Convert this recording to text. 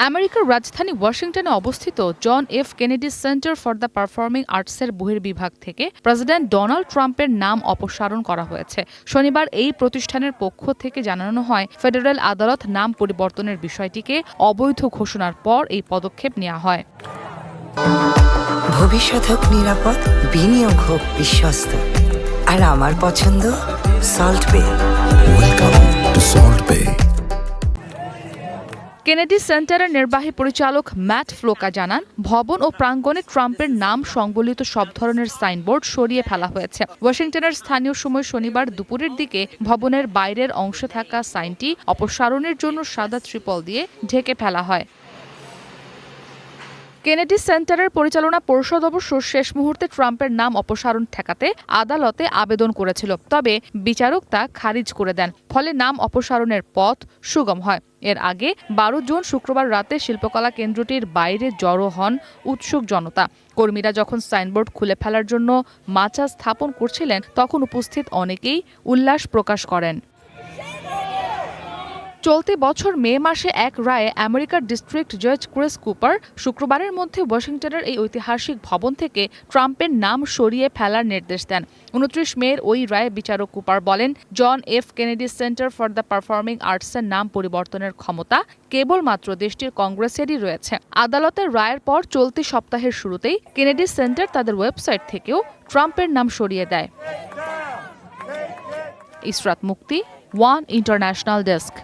আমেরিকার রাজধানী ওয়াশিংটনে অবস্থিত John F Kennedy Center for the Performing আর্টসের বহির্বিভাগ থেকে প্রেসিডেন্ট ডোনাল্ড ট্রাম্পের নাম অপসারণ করা হয়েছে। শনিবার এই প্রতিষ্ঠানের পক্ষ থেকে জানানো হয়, ফেডারেল আদালত নাম পরিবর্তনের বিষয়টিকে অবৈধ ঘোষণার পর এই পদক্ষেপ নেওয়া হয়। ভবিষ্যৎ হোক নিরাপদ, বিনিয়োগ হোক বিশ্বস্ত, আর আমার পছন্দ সল্ট বে। ওয়েলকাম টু সল্ট বে। কেনেডি সেন্টারের নির্বাহী পরিচালক ম্যাট ফ্লোকা জানান, ভবন ও প্রাঙ্গণে ট্রাম্পের নাম সংবলিত সব ধরনের সাইনবোর্ড সরিয়ে ফেলা হয়েছে। ওয়াশিংটনের স্থানীয় সময় শনিবার দুপুরের দিকে ভবনের বাইরের অংশে থাকা সাইনটি অপসারণের জন্য সাদা ত্রিপল দিয়ে ঢেকে ফেলা হয়। কেনেডি সেন্টারের পরিচালনা পরিষদ অবশ্য শেষ মুহূর্তে ট্রাম্পের নাম অপসারণ ঠেকাতে আদালতে আবেদন করেছিল, তবে বিচারক তা খারিজ করে দেন। ফলে নাম অপসারণের পথ সুগম হয়। এর আগে 12 জুন শুক্রবার রাতে শিল্পকলা কেন্দ্রটির বাইরে জড়ো হন উৎসুক জনতা। কর্মীরা যখন সাইনবোর্ড খুলে ফেলার জন্য মাচা স্থাপন করছিলেন, তখন উপস্থিত অনেকেই উল্লাস প্রকাশ করেন। চলতি বছর মে মাসে এক রায়ে আমেরিকার ডিস্ট্রিক্ট জাজ ক্রিস কুপার শুক্রবারের মধ্যে ওয়াশিংটনের এই ঐতিহাসিক ভবন থেকে ট্রাম্পের নাম সরিয়ে ফেলার নির্দেশ দেন। 29 মের ওই রায়ে বিচারক কুপার বলেন, John F Kennedy Center for the Performing আর্টসের নাম পরিবর্তনের ক্ষমতা কেবলমাত্র দেশটির কংগ্রেসেরই রয়েছে। আদালতের রায়ের পর চলতি সপ্তাহের শুরুতেই কেনেডি সেন্টার তাদের ওয়েবসাইট থেকেও ট্রাম্পের নাম সরিয়ে দেয়। ইসরাত মুক্তি, ওয়ান ইন্টারন্যাশনাল ডেস্ক।